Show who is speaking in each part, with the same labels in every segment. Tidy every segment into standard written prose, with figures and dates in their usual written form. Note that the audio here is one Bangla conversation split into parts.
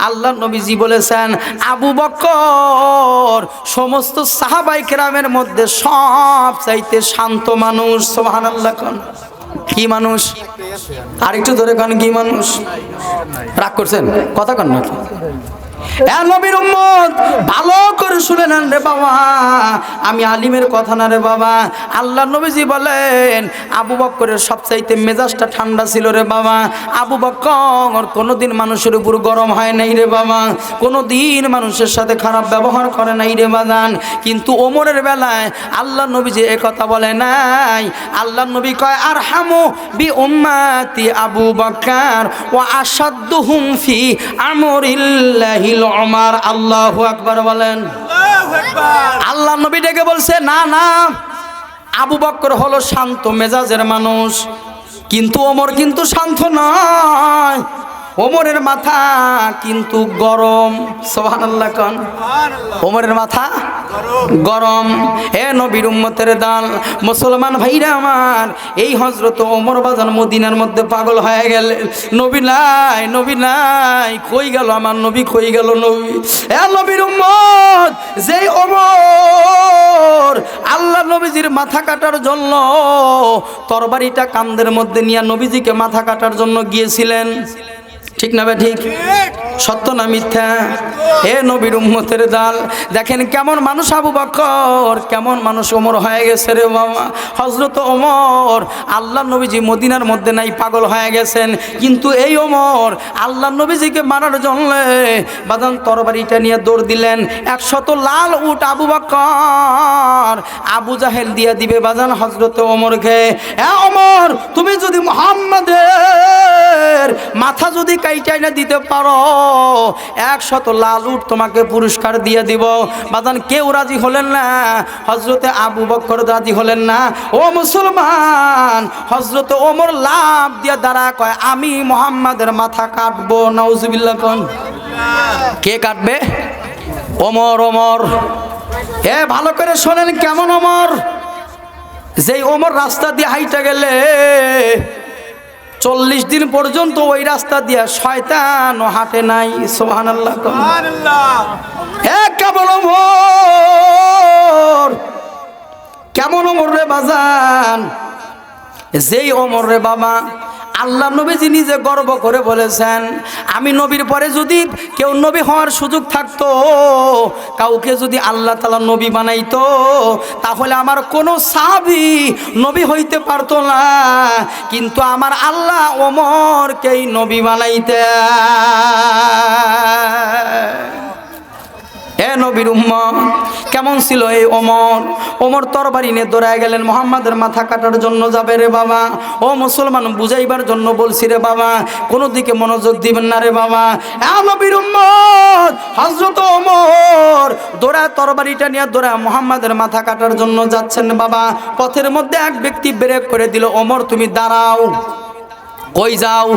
Speaker 1: আল্লাহ নবীজি বলেছেন আবু বকর সমস্ত সাহাবায়ে কেরামের মধ্যে সবচাইতে শান্ত মানুষ। সুবহানাল্লাহ। কোন কি মানুষ? আরেকটু ধরে কোন কি মানুষ? রাগ করছেন? কথা কন নাকি? এ নবীর উম্মত ভালো করে শুনে নেন রে বাবা, আমি আলিমের কথা না রে বাবা। আল্লাহ নবীজি বলেন আবু বকরের সবচাইতে মেজাজটা ঠান্ডা ছিল রে বাবা। আবু বকর কোনোদিন মানুষের উপর গরম হয় নাই রে বাবা, কোনোদিন মানুষের সাথে খারাপ ব্যবহার করে নাই রে বাজান। কিন্তু ওমরের বেলায় আল্লাহ নবীজি এ কথা বলে নাই। আল্লাহ নবী কয় আরহামু বি উম্মতি আবু বকর ওয়া আশাদ্দুহুম ফি আমরিল্লাহি ওমর। আল্লাহু আকবার বলেন। আল্লাহ নবী ডেকে বলছে না না, আবু বকর হলো শান্ত মেজাজের মানুষ, কিন্তু ওমর কিন্তু শান্ত নয়, ওমরের মাথা কিন্তু গরম। সুবহানাল্লাহ। কোন ওমরের মাথা গরম। হে নবীর উম্মতের দল, মুসলমান ভাইরা আমার, এই হযরত ওমর বাজান মদিনার মধ্যে পাগল হয়ে গেলেন। নবী নাই, নবী নাই, কই গেল আমার নবী, কই গেল নবী? হে নবীর উম্মত, যেই ওমর আল্লাহ নবীজির মাথা কাটার জন্য তরবারিটা কাঁধের মধ্যে নিয়ে নবীজিকে মাথা কাটার জন্য গিয়েছিলেন, ঠিক না বে ঠিক? সত্য না মিথ্যা? হে নবীর উম্মতের দল, দেখেন কেমন মানুষ আবু বকর, কেমন মানুষ ওমর হয়ে গেছে রে বাবা। হযরত ওমর আল্লাহ নবীজি মদিনার মধ্যে নাই, পাগল হয়ে গেছেন, কিন্তু এই ওমর আল্লাহ নবীজিকে মারার জন্য বাজান তরবারিটা নিয়ে দৌড় দিলেন। 100 লাল উট আবু বকর আবু জাহেল দিয়ে দিবে বাজান হযরত ওমরকে। এ ওমর, তুমি যদি মুহাম্মাদের মাথা যদি কাইটাই না দিতে পারো, 100 লাল উট তোমাকে পুরস্কার দিয়ে দিব। বাজান কেউ রাজি হলেন না, হযরতে আবু বকর রাজি হলেন না। ও মুসলমান, হযরতে ওমর লাভ দিয়ে দাঁড়া কয় আমি মুহাম্মাদের মাথা কাটবো। নাউজুবিল্লাহ। কোন কে কাটবে? ওমর। ওমর এ ভালো করে শোনেন কেমন ওমর। যেই ওমর রাস্তা দিয়ে হাইটা গেলে 40 দিন পর্যন্ত ওই রাস্তা দিয়ে শয়তানও হাঁটে নাই। সুবহানাল্লাহ। এ কেমন ওমর, কেমন ওমর রে বাজান, যেই ওমর রে বাবা আল্লাহ নবীজি নিজে গর্ব করে বলেছেন আমি নবীর পরে যদি কেউ নবী হওয়ার সুযোগ থাকতো, কাউকে যদি আল্লাহ তাআলা নবী বানাইতো, তাহলে আমার কোনো সাহাবী নবী হইতে পারতো না, কিন্তু আমার আল্লাহ ওমরকেই নবী বানাইতেন। এ নবীর উম্মত, কেমন ছিল এই ওমর? ওমর তরবারি নিয়ে দৌড়ায় গেলেন, মুহাম্মাদের মাথা কাটার জন্য যাবে রে বাবা। ও মুসলমান, বুঝাইবার জন্য বলছি রে বাবা, কোনো দিকে মনোযোগ দিবেন না রে বাবা। এ নবীর উম্মত, হযরত ওমর দৌড়ায় তরবারিটা নিয়ে দৌড়ায় মুহাম্মাদের মাথা কাটার জন্য যাচ্ছেন বাবা। পথের মধ্যে এক ব্যক্তি ব্রেক করে দিল, ওমর তুমি দাঁড়াও। কই যাও?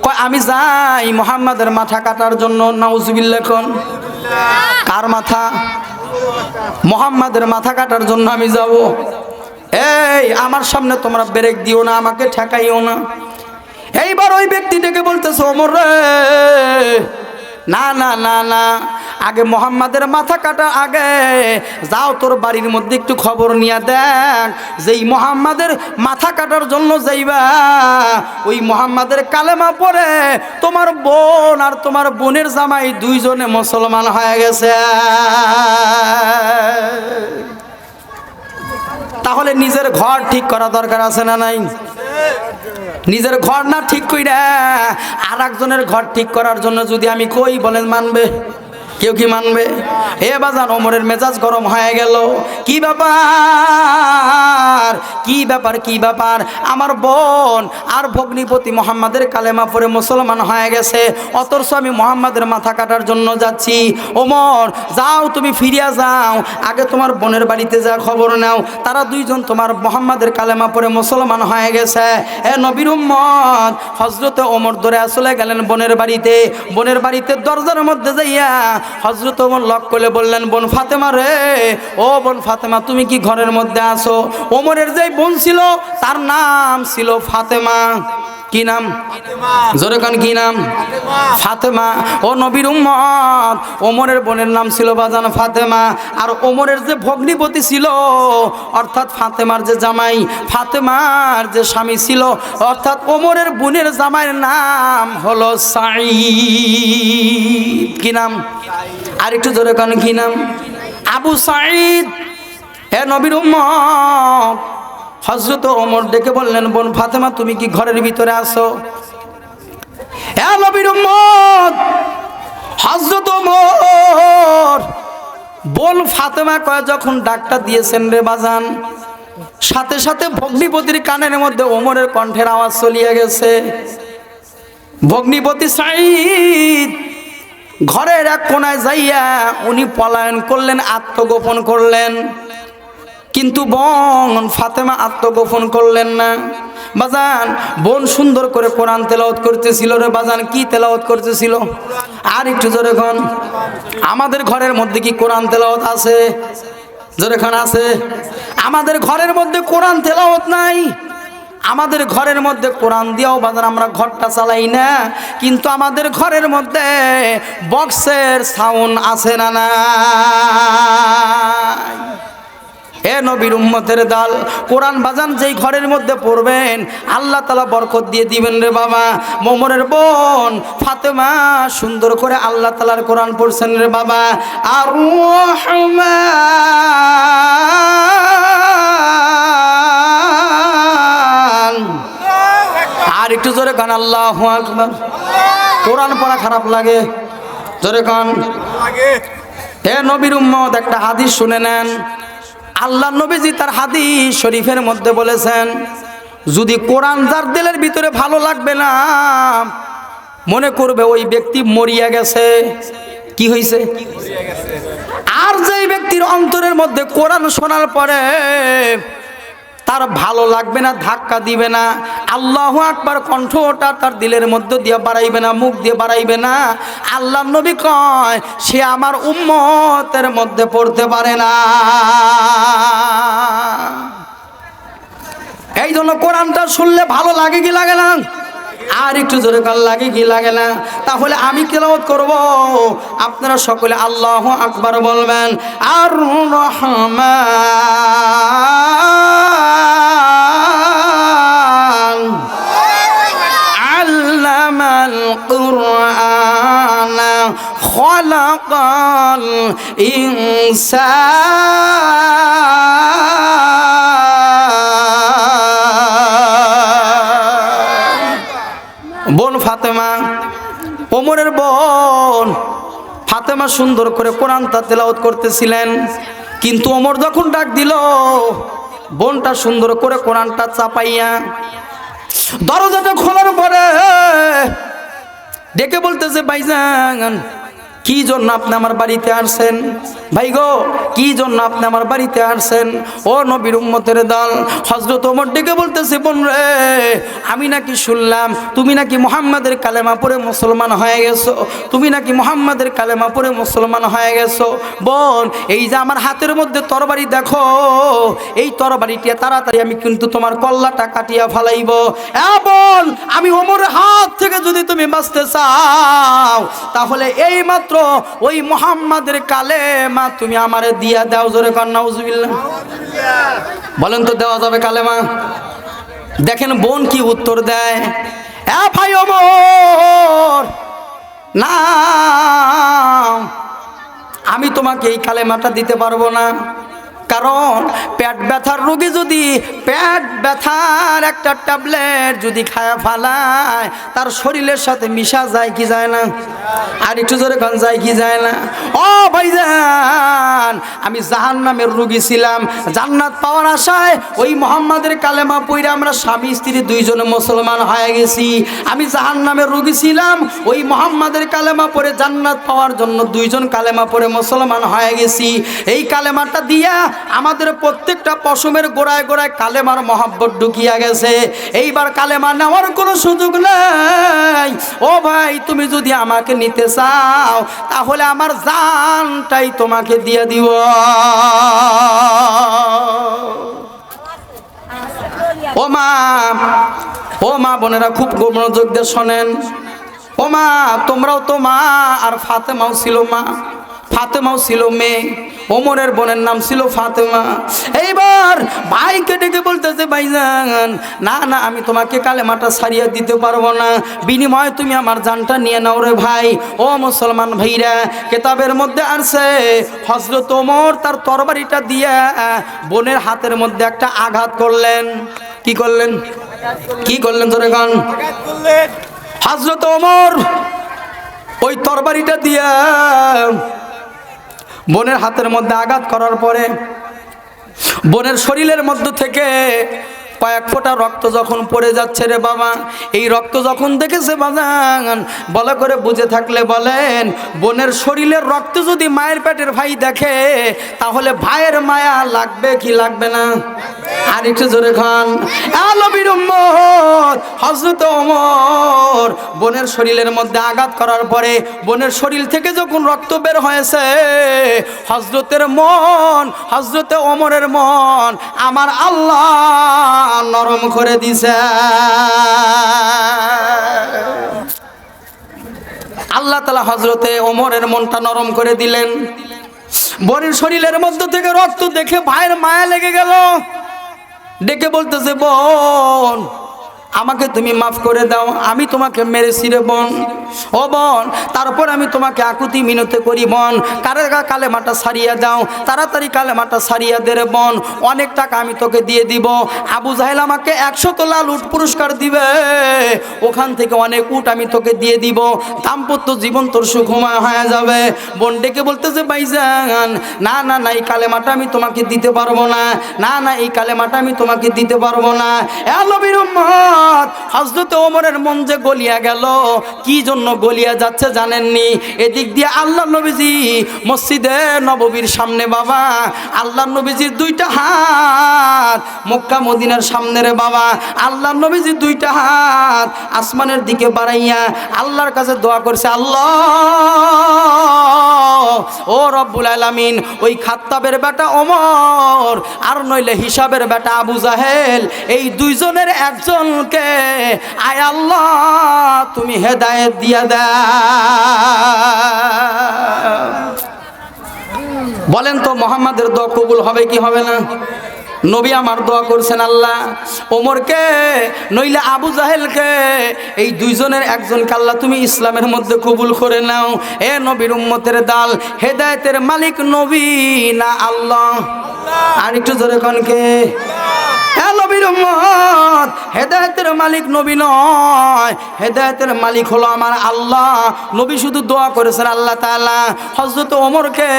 Speaker 1: কয় আমি যাই মুহাম্মাদের মাথা কাটার জন্য। নাউজুবিল্লাহ। কোন কার মাথা? মুহাম্মাদের মাথা কাটার জন্য আমি যাব। এই আমার সামনে তোমরা ব্রেক দিও না, আমাকে ঠেকাইও না। এইবার ওই ব্যক্তিটাকে বলতেছে ওমর রে, না না না না, আগে মুহাম্মাদের মাথা কাটা আগে যাও তোর বাড়ির মধ্যে একটু খবর নিয়ে দেখ, যেই মুহাম্মাদের মাথা কাটার জন্য যাইবা ওই মুহাম্মাদের কালেমা পড়ে তোমার বোন আর তোমার বোনের জামাই দুইজনে মুসলমান হয়ে গেছে। তাহলে নিজের ঘর ঠিক করা দরকার আছে না নাই? নিজের ঘর না ঠিক কইরা আর একজনের ঘর ঠিক করার জন্য যদি আমি কই, বলেন মানবে? কেউ কি মানবে? এ বাজান, ওমরের মেজাজ গরম হয়ে গেল। কি ব্যাপার, কি ব্যাপার, কি ব্যাপার? আমার বোন আর ভগ্নিপতি মুহাম্মাদের কালেমা পড়ে মুসলমান হয়ে গেছে, অথচ আমি মুহাম্মাদের মাথা কাটার জন্য যাচ্ছি। ওমর যাও, তুমি ফিরিয়া যাও, আগে তোমার বোনের বাড়িতে যা খবর নাও, তারা দুইজন তোমার মুহাম্মাদের কালেমা পড়ে মুসলমান হয়ে গেছে। এ নবীর উম্মত, হযরতে ওমর দৌড়ে চলে গেলেন বোনের বাড়িতে। বোনের বাড়িতে দরজার মধ্যে যাইয়া হযরত ওমর লক করে বললেন, বোন ফাতেমা রে, ও বোন ফাতেমা তুমি কি ঘরের মধ্যে আছো? ওমরের যে বোন ছিল তার নাম ছিল ফাতেমা। কি নাম? জোরে কান কি নাম? ফাতেমা। ও নবীর উম্মত, ওমরের বোনের নাম ছিল বাজান ফাতেমা। আর ওমরের যে ভগ্নিপতি ছিল অর্থাৎ ফাতেমার যে জামাই, ফাতেমার যে স্বামী ছিল অর্থাৎ ওমরের বোনের জামাইয়ের নাম হলো সাঈদ। কি নাম? আর একটু জোরে কান কি নাম? আবু সাঈদ। হে নবীর উম্মত, হযরত ওমর ডেকে বললেন, বোন ফাতেমা তুমি কি ঘরের ভিতরে আছো? হে নবীর উম্মত, হযরত ওমর বোন ফাতেমা কয় যখন ডাকটা দিয়েছেন রে বাজান, সাথে সাথে ভগ্নিপতির কানের মধ্যে ওমরের কণ্ঠের আওয়াজ চলিয়ে গেছে। ভগ্নিপতি সাঈদ ঘরের এক কোনায় যাইয়া উনি পলায়ন করলেন, আত্মগোপন করলেন। কিন্তু বোন ফাতেমা আত্মগোপন করলেন না। বাজান বোন সুন্দর করে কোরআন তেলাওয়াত করতেছিল রে বাজান। কি তেলাওয়াত করতেছিল? আর একটু জোরে কোন। আমাদের ঘরের মধ্যে কি কোরআন তেলাওয়াত আছে? জোরে কোন আছে? আমাদের ঘরের মধ্যে কোরআন তেলাওয়াত নাই। আমাদের ঘরের মধ্যে কোরআন দিয়েও বাজার আমরা ঘরটা চালাই না, কিন্তু আমাদের ঘরের মধ্যে বক্সের সাউন্ড আছে না না? এ নবীর উম্মতের দল, কোরআন বাজান যেই ঘরের মধ্যে পড়বেন আল্লাহ তাআলা বরকত দিয়ে দিবেন রে বাবা। ওমরের বোন ফাতেমা সুন্দর করে আল্লাহ তাআলার কোরআন পড়ছেন রে বাবা। আর রহমান, আর একটু জোরে কান আল্লাহু আকবার। কোরআন পড়া খারাপ লাগে? জোরে কান লাগে। হে নবীর উম্মত একটা হাদিস শুনে নেন। আল্লাহ নবীজি তার হাদিস শরীফের মধ্যে বলেছেন, যদি কোরআন যার দিলের ভিতরে ভালো লাগবে না, মনে করবে ওই ব্যক্তি মরিয়া গেছে। কি হয়েছে? আর যেই ব্যক্তির অন্তরের মধ্যে কোরআন শোনার পরে তার ভালো লাগবে না, ধাক্কা দিবে না, আল্লাহু আকবার কণ্ঠটা তার দিলের মধ্যে দিয়ে বাড়াইবে না, মুখ দিয়ে বাড়াইবে না, আল্লাহ নবী কয় সে আমার উম্মতের মধ্যে পড়তে পারে না। এই জন্য কোরআনটা শুনলে ভালো লাগে কি লাগে না? আর একটু জোরে কাল লাগে কি লাগে না? তাহলে আমি তেলাওয়াত করব, আপনারা সকলে আল্লাহু আকবার বলবেন। আর রহমান আল্লামাল কুরআন খালাকাল ইনসান। বোন ফাতেমা, ওমরের বোন ফাতেমা সুন্দর করে কোরআনটা তেলাওয়াত করতেছিলেন, কিন্তু ওমর যখন ডাক দিল বোনটা সুন্দর করে কোরআনটা চাপাইয়া দরজাটা খোলার পরে ডেকে বলতেছে, ভাইজান কি জন্য আপনি আমার বাড়িতে আসছেন? ভাই গো কি জন্য আপনি আমার বাড়িতে আসছেন? ও নবীর উম্মতের দল, হযরত ওমর ডেকে বলতেছে, বোন রে আমি নাকি শুনলাম তুমি নাকি মুহাম্মাদের কালেমা পড়ে মুসলমান হয়ে গেছো, তুমি নাকি মুহাম্মাদের কালেমা পড়ে মুসলমান হয়ে গেছো। বোন এই যে আমার হাতের মধ্যে তরবারি দেখো, এই তরবারিটা তাড়াতাড়ি আমি কিন্তু তোমার কল্লাটা কাটিয়া ফেলাইব। বোন আমি ওমরের হাত থেকে যদি তুমি বাঁচতে চাও তাহলে এই মাত্র ওই মুহাম্মাদের কালেমা তুমি আমারে দিয়া দাও। জোরে কান নাউজুবিল্লাহ বলেন তো, দেওয়া যাবে কালেমা? দেখেন বোন কি উত্তর দেয়। ভাই ওমর না, আমি তোমাকে এই কালেমাটা দিতে পারবো না, কারণ পেট ব্যথার রোগী যদি পেট ব্যথার একটা ট্যাবলেট যদি খায়া ফেলায় তার শরীরের সাথে মিশা যায় কি যায় না? আর একটু জোরে গান যায় কি যায় না? ও ভাইজান আমি জাহান্নামের রোগী ছিলাম, জান্নাত পাওয়ার আশায় ওই মুহাম্মাদের কালেমা পড়ে আমরা স্বামী স্ত্রী দুইজনে মুসলমান হয়ে গেছি। আমি জাহান্নামের রোগী ছিলাম, ওই মুহাম্মাদের কালেমা পড়ে জান্নাত পাওয়ার জন্য দুইজন কালেমা পড়ে মুসলমান হয়ে গেছি। এই কালেমাটা দিয়া আমাদের প্রত্যেকটা পশমের গোড়ায় গোড়ায় কালেমার মহাব্বত ঢুকিয়া গেছে। এইবার কালেমা নেওয়ার কোনো সুযোগ নাই। ও ভাই, তুমি যদি আমাকে নিতে চাও তাহলে আমার জানটাই তোমাকে দিয়ে দিব। ও মা বোনেরা, খুব মনোযোগ দিয়ে শোনেন। ও মা, তোমরাও তো মা, আর ফাতেমাও ছিল মা, ফাতেমাও ছিল মেয়ে, ওমরের বোনের নাম ছিল ফাতেমা। এইবার ভাইকে ডেকে বলতেছে, ভাইজান না না, আমি তোমাকে কালেমাটা ছাড়িয়ে দিতে পারবো না, বিনিময়ে তুমি আমার জানটা নিয়ে নাও রে ভাই। ও মুসলমান ভাইরা, কেতাবের মধ্যে আছে হযরত ওমর তার তরবারিটা দিয়ে বোনের হাতের মধ্যে একটা আঘাত করলেন। কি করলেন? কি করলেন জোরে গান? হযরত ওমর ওই তরবারিটা দিয়ে বোনের হাতের মধ্যে আঘাত করার পরে বোনের শরীরের মধ্য থেকে কয়েক ফোঁটা রক্ত যখন পড়ে যাচ্ছে রে বাবা, এই রক্ত যখন দেখেছে বাজান, বলা করে বুঝে থাকলে বলেন, বোনের শরীরের রক্ত যদি মায়ের পেটের ভাই দেখে তাহলে ভাইয়ের মায়া লাগবে কি লাগবে না? আর একটু জোরে খান। নবীর উম্মত হযরত ওমর বোনের শরীরের মধ্যে আঘাত করার পরে বোনের শরীর থেকে যখন রক্ত বের হয়েছে, হযরতের মন, হযরতে ওমরের মন আমার আল্লাহ নরম করে দিছে। আল্লাহ তাআলা হযরতে ওমরের মনটা নরম করে দিলেন। বোনের শরীরের মধ্য থেকে রক্ত দেখে ভাইয়ের মায়া লেগে গেল। ডেকে বলতেছে, বোন আমাকে তুমি মাফ করে দাও, আমি তোমাকে মেরেছি রে বোন। ও বোন, তারপর আমি তোমাকে আকুতি মিনতি করি বোন, কালেমাটা ছাড়িয়ে দাও, তাড়াতাড়ি কালেমাটা ছাড়িয়ে দে রে বোন, অনেক টাকা আমি তোকে দিয়ে দিব। আবু জাহেল আমাকে 100 তোলা উট পুরস্কার দিবে, ওখান থেকে অনেক উট আমি তোকে দিয়ে দিব, দাম্পত্য জীবন তোর সুখময় হয়ে যাবে। বোন ডেকে বলতেছে, ভাইজান না না না, এই কালেমাটা আমি তোমাকে দিতে পারবো না, না না এই কালেমাটা আমি তোমাকে দিতে পারবো না। এ নবীর উম্মত, হযরত ওমরের মন যে গলিয়া গেল। কি জন্য গলিয়া যাচ্ছে জানেননি? এদিক দিয়ে আল্লাহ নবীজি মসজিদে নববীর সামনে বাবা, আল্লাহ নবীজির দুইটা হাত মক্কা মদিনার সামনে রে বাবা, আল্লাহ নবীজির দুইটা হাত আসমানের দিকে বাড়াইয়া আল্লাহর কাছে দোয়া করছে, আল্লাহ ও রব্বুল আলামিন, ওই খাত্তাবের বেটা ওমর আর নইলে হিসাবের বেটা আবু জাহেল, এই দুইজনের একজনকে আয় আল্লাহ তুমি হেদায়েত দিয়া দাও। বলেন তো মুহাম্মাদের দোয়া কবুল হবে কি হবে না? নবী আমার দোয়া করছেন, আল্লাহ ওমরকে নইলে আবু জাহেলকে, এই দুইজনের একজনকে আল্লাহ তুমি ইসলামের মধ্যে কবুল করে নাও। এ নবীর উম্মতের দাল, হেদায়েতের মালিক নবী না আল্লাহ? আর একটু জোরে কোন কে? নবীর উম্মত, হেদায়েতের মালিক নবী নয়, হেদায়েতের মালিক হলো আমার আল্লাহ। নবী শুধু দোয়া করেছেন, আল্লাহ তাআলা হযরত ওমরকে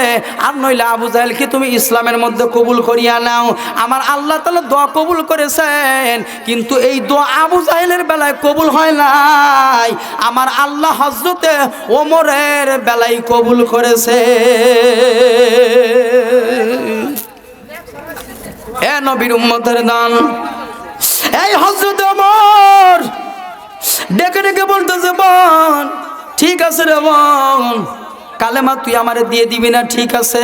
Speaker 1: আর নইলে আবু জাহেলকে তুমি ইসলামের মধ্যে কবুল করিয়া নাও। আমার আল্লাহ তাআলা দোয়া কবুল করেছেন, কিন্তু এই দোয়া আবু জাহেলের বেলায় কবুল হয় নাই, আমার আল্লাহ হযরতে ওমরের বেলায় কবুল করেছে। এ নবীর উম্মতের দান, এই হযরত ওমর ডেকে ডেকে বলতেছে, বোন ঠিক আছে রে বোন, কালেমা তুই আমারে দিয়ে দিবি না ঠিক আছে,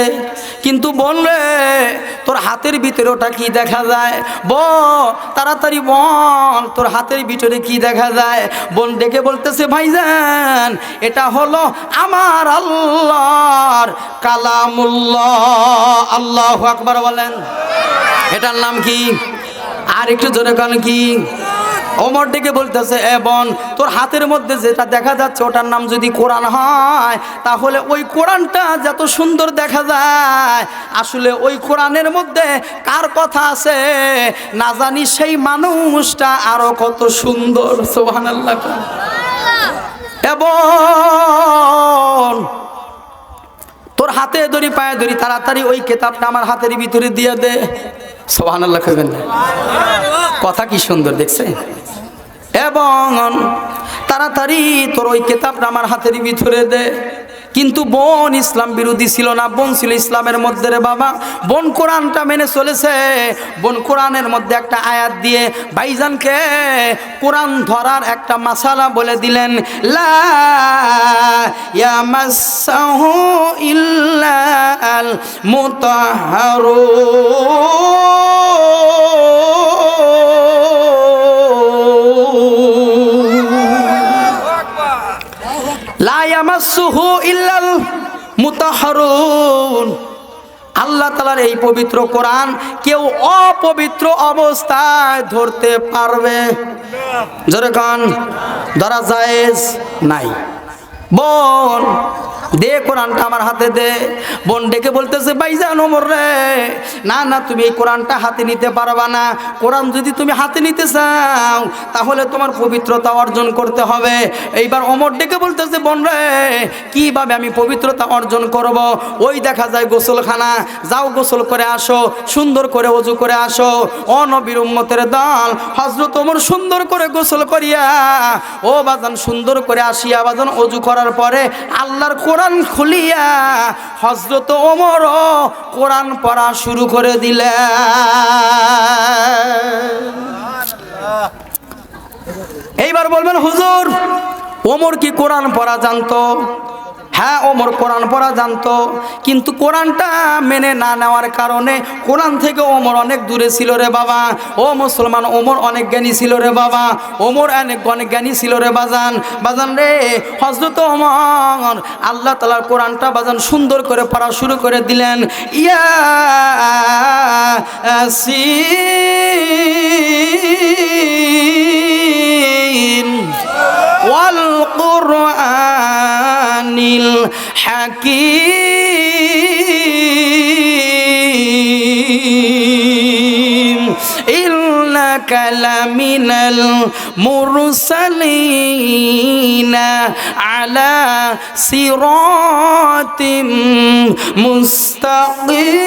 Speaker 1: কিন্তু বোন রে তোর হাতের ভিতরে ওটা কি দেখা যায়? তাড়াতাড়ি বল তোর হাতের ভিতরে কি দেখা যায়? বোন ডেকে বলতেছে, ভাইজান এটা হলো আমার আল্লাহর কালামুল্লাহ। আল্লাহু আকবার বলেন। এটার নাম কি? আর একটু জোরে কান কি? ওমর ডেকে বলতেছে, এ বোন তোর হাতের মধ্যে যেটা দেখা যাচ্ছে ওটার নাম যদি কোরআন হয়, তাহলে ওই কোরআনটা যত সুন্দর দেখা যায়, আসলে ওই কোরআনের মধ্যে কার কথা আছে না জানি সেই মানুষটা আরো কত সুন্দর। সুবহানাল্লাহ। এ বোন তোর হাতে ধরি পায়ে ধরি, তাড়াতাড়ি ওই কিতাবটা আমার হাতের ভিতরে দিয়ে দে। সুবহানাল্লাহ কইবেন না? কথা কি সুন্দর দেখছে? এবং তাড়াতাড়ি তোর ওই কিতাবটা আমার হাতের ভিতরে দে। কিন্তু বোন ইসলাম বিরোধী ছিল না, বোন ছিল ইসলামের মধ্যে রে বাবা। বোন কোরআনটা মেনে চলেছে। বোন কোরআনের মধ্যে একটা আয়াত দিয়ে ভাইজানকে কোরআন ধরার একটা মাসালা বলে দিলেন, লা ইয়ামাসসাহু ইল্লাল মুতাহহারুন, লা ইয়ামাসসুহু ইল্লাল মুতাহহারুন। আল্লাহ তাআলার এই পবিত্র কোরআন কেউ অপবিত্র অবস্থায় ধরতে পারবে? জোরে কান, ধরা জায়েজ নাই। বোন দে কোরআনটা আমার হাতে দে। বোন ডেকে বলতেছে, ভাইজান ওমর রে, না না তুমি এই কোরআনটা হাতে নিতে পারবা না। কোরআন যদি তুমি হাতে নিতে চাও তাহলে তোমার পবিত্রতা অর্জন করতে হবে। এইবার ওমর ডেকে বলতেছে, বোন রে কিভাবে আমি পবিত্রতা অর্জন করব? ওই দেখা যায় গোসলখানা, যাও গোসল করে আসো, সুন্দর করে ওযু করে আসো। ও নবীর উম্মতের দল, হযরত ওমর সুন্দর করে গোসল করিয়া ও বাজান সুন্দর করে আসিয়া বাজান ওযু করার পরে আল্লাহর কোরআন খুলিয়া হযরত ওমর কোরআন পড়া শুরু করে দিলেন। এইবার বলবেন, হুজুর ওমর কি কোরআন পড়া জানতো? হ্যাঁ, ওমর কোরআন পড়া জানতো, কিন্তু কোরআনটা মেনে না নেওয়ার কারণে কোরআন থেকে ওমর অনেক দূরে ছিল রে বাবা। ও মুসলমান, ওমর অনেক জ্ঞানী ছিল রে বাবা। ওমর অনেক জ্ঞানী ছিল রে বাজান। বাজান রে, হযরত ওমর আল্লাহ তাআলার কোরআনটা বাজান সুন্দর করে পড়া শুরু করে দিলেন। ইয়াসিন ওয়াল কুরআনিল হাকীম ইন্নাকা লামিনাল মুরসালিনা আলা সিরাতিম মুস্তাকিম।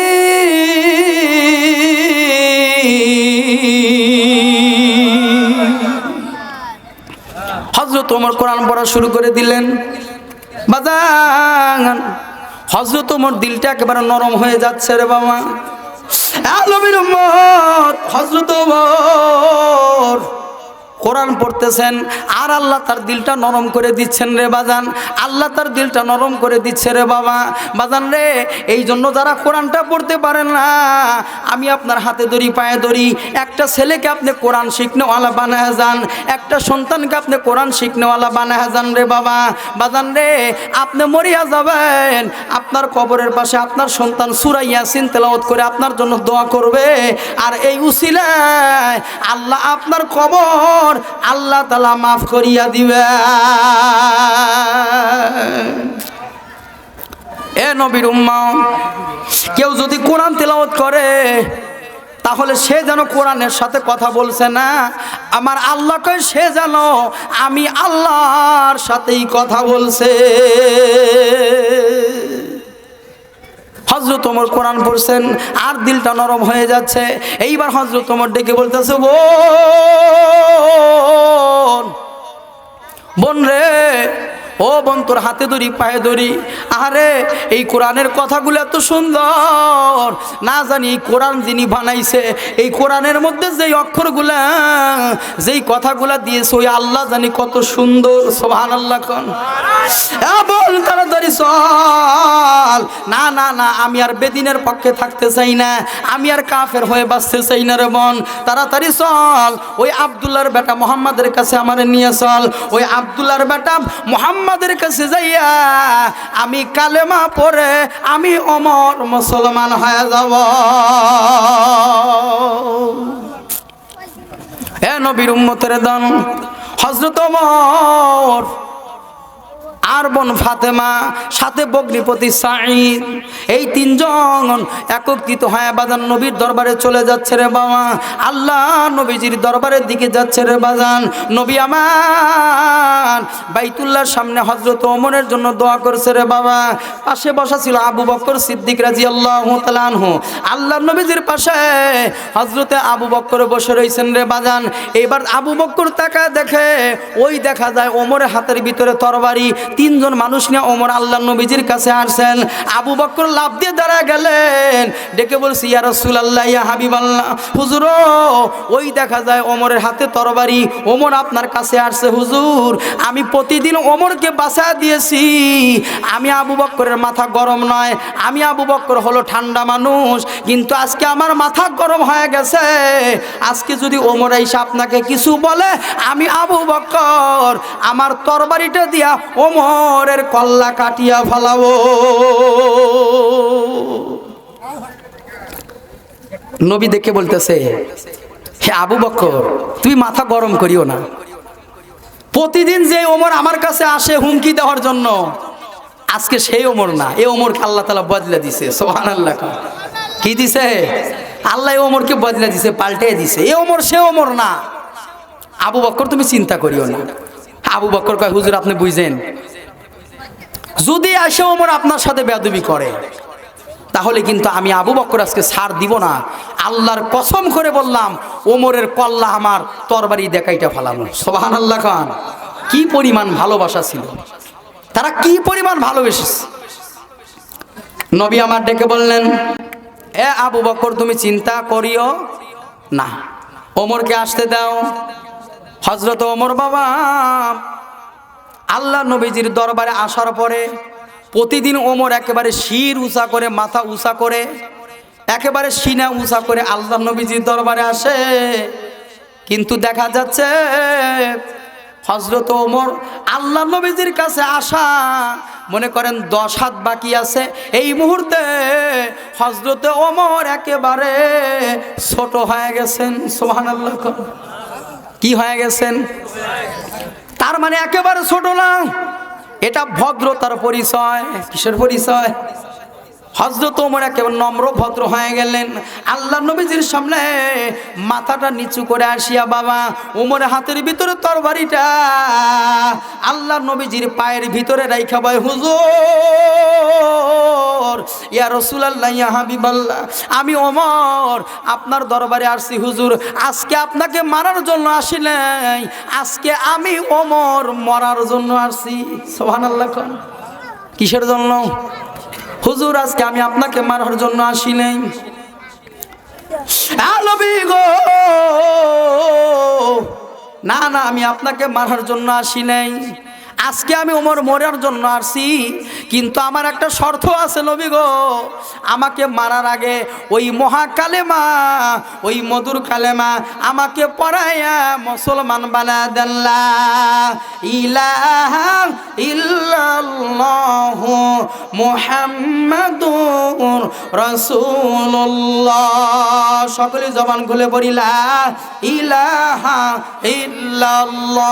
Speaker 1: হযরত ওমর কোরআন পড়া শুরু করে দিলেন। বাজান হযরত ওমর দিলটা একেবারে নরম হয়ে যাচ্ছে রে বাবা। নবীর উম্মত হযরত ওমর কোরআন পড়তেছেন আর আল্লাহ তার দিলটা নরম করে দিচ্ছেন রে বাজান। আল্লাহ তার দিলটা নরম করে দিচ্ছে রে বাবা। বাজান রে, এই জন্য যারা কোরআনটা পড়তে পারেন না, আমি আপনার হাতে ধরি পায়ে ধরি, একটা ছেলেকে আপনি কোরআন শিখনেওয়ালা বানায় যান, একটা সন্তানকে আপনি কোরআন শিখনেওয়ালা বানায় যান রে বাবা। বাজান রে, আপনি মরিয়া যাবেন, আপনার কবরের পাশে আপনার সন্তান সূরা ইয়াসিন তেলাওয়াত করে আপনার জন্য দোয়া করবে, আর এই উসিলায় আল্লাহ আপনার কবর আল্লাহ তাআলা মাফ করিয়া দিবে। এ নবীর উম্মত, কেউ যদি কোরআন তেলাওয়াত করে তাহলে সে যেন কোরআনের সাথে কথা বলছে না, আমার আল্লাহ কয় সে যেন আমি আল্লাহর সাথেই কথা বলছে। হযরত ওমর কোরআন পড়ছেন আর দিলটা নরম হয়ে যাচ্ছে। এইবার হযরত ওমর ডেকে বলতেছে, বোন রে, ও বোন তোর হাতে ধরি পায়ে ধরি। আরে এই কোরআনের কথাগুলো এত সুন্দর, না জানি এই কোরআন যিনি বানাইছে, এই কোরআনের মধ্যে যেই অক্ষরগুলা যেই কথাগুলা দিয়েছে ওই আল্লাহ জানি কত সুন্দর। সুবহানাল্লাহ কোন বল তাড়াতাড়ি চল। না না না, আমি আর বেদিনের পক্ষে থাকতে চাই না, আমি আর কাফের হয়ে বাঁচতে চাই না রে বোন, তাড়াতাড়ি চল। ওই আব্দুল্লাহর বেটা মুহাম্মাদের কাছে আমারে নিয়ে চল। ওই আব্দুল্লাহর বেটা মুহাম্মাদের কাছে যাইয়া আমি কালেমা পড়ে আমি ওমর মুসলমান হয়ে যাব। এ নবীর উম্মতের দল, হযরত ওমর আর বোন ফাতেমা, সাথে ভগ্নিপতি সাঈদ, এই তিনজন একত্রিত হয়ে বাজান নবীর দরবারে চলে যাচ্ছে রে বাবা। আল্লাহ নবীজির দরবারের দিকে যাচ্ছে রে বাজান। নবী আমার বাইতুল্লাহর সামনে হযরত ওমরের জন্য দোয়া করছে রে বাবা। পাশে বসা ছিল আবু বকর সিদ্দিক রাদিয়াল্লাহু তাআলা আনহু। আল্লাহ নবীজির পাশে হযরতে আবু বকর বসে রইছেন রে বাজান। এবার আবু বকর তাকায় দেখে, ওই দেখা যায় ওমরের হাতের ভিতরে তরবারি, তিনজন মানুষ নিয়ে ওমর আল্লাহর নবীজির কাছে আসছেন। আবু বকর লাফ দিয়ে দাঁড়া গেলেন, ডেকে বলছি ইয়া রাসূলুল্লাহ, ইয়া হাবিবাল্লাহ, হুজুর ওই দেখা যায় ওমরের হাতে তরবারি, ওমর আপনার কাছে আসছে হুজুর। আমি প্রতিদিন ওমরকে বাঁচা দিয়েছি, আমি আবু বকরের মাথা গরম নয়, আমি আবু বকর হলো ঠান্ডা মানুষ, কিন্তু আজকে আমার মাথা গরম হয়ে গেছে। আজকে যদি ওমর এসে আপনাকে কিছু বলে, আমি আবু বকর আমার তরবারিটা দিয়া ওমরের কল্লা কাটিয়া ফেলাবো। নবী দেখে বলতেছে, হে আবু বকর, তুমি মাথা গরম করিও না। প্রতিদিন যে ওমর আমার কাছে আসে হুমকি দেওয়ার জন্য, আজকে সেই ওমর না, এই ওমরকে আল্লাহ তাআলা বদলে দিছে। সুবহানাল্লাহ। কি দিছে? আল্লাহ ওমরকে বদলে দিছে, পাল্টে দিছে। এই ওমর সে ওমর না। আবু বকর তুমি চিন্তা করিও না। আবু বকর কয়, হুজুর আপনি বুঝেন, যদি আসে ওমর আপনার সাথে বেয়াদবি করে, তাহলে কিন্তু আমি আবু বকর আজকে ছাড় দিব না। আল্লাহর কসম করে বললাম, ওমরের কল্লা আমার তরবারি দেখাইটা ফেলানো। সুবহানাল্লাহ খান। কি পরিমাণ ভালোবাসা ছিল, তারা কি পরিমাণ ভালোবেসেছে। নবী আমার ডেকে বললেন, এ আবু বকর তুমি চিন্তা করিও না, ওমরকে আসতে দাও। হযরত ওমর বাবা আল্লাহ নবীজির দরবারে আসার পরে প্রতিদিন ওমর একেবারে শির উঁচা করে, মাথা উঁচা করে, একেবারে সিনা উঁচা করে আল্লাহ নবীজির দরবারে আসে। কিন্তু দেখা যাচ্ছে হযরত ওমর আল্লাহ নবীজির কাছে আসা, মনে করেন 10 হাত বাকি আছে, এই মুহূর্তে হযরত ওমর একেবারে ছোট হয়ে গেছেন। সুবহানাল্লাহ। কি হয়ে গেছেন? তার মানে একেবারে ছোট না, এটা ভদ্রতার পরিচয়। কিসের পরিচয়? হযরত ওমর একেবারে নম্র ভদ্র হয়ে গেলেন। আল্লাহ নবীজির সামনে মাথাটা নিচু করে আসিয়া বাবা ওমরের হাতের ভিতরে তরবারিটা আল্লাহ নবীজির পায়ের ভিতরে রাইখা বলে, হুজুর, ইয়া রাসূলুল্লাহ, ইয়া হাবিবাল্লাহ, আমি ওমর আপনার দরবারে আসছি হুজুর। আজকে আপনাকে মারার জন্য আসি নাই, আজকে আমি ওমর মরার জন্য আসছি। সুবহানাল্লাহ। কিসের জন্য? হুজুর আজকে আমি আপনাকে মারার জন্য আসি নাই। নবী গো, না না, আমি আপনাকে মারার জন্য আসি নাই, আজকে আমি ওমর মরার জন্য আসছি। কিন্তু আমার একটা শর্ত আছে নবী গো, আমাকে মারার আগে ওই মহাকালেমা, ওই মধুর কালেমা আমাকে পড়াইয়া মুসলমান বানা দেন। লা ইলাহা ইল্লাল্লাহু মুহাম্মাদুর রাসূলুল্লাহ। সকলে জবান খুলে পড়ি, লা ইলাহা ইল্লাল্লাহ।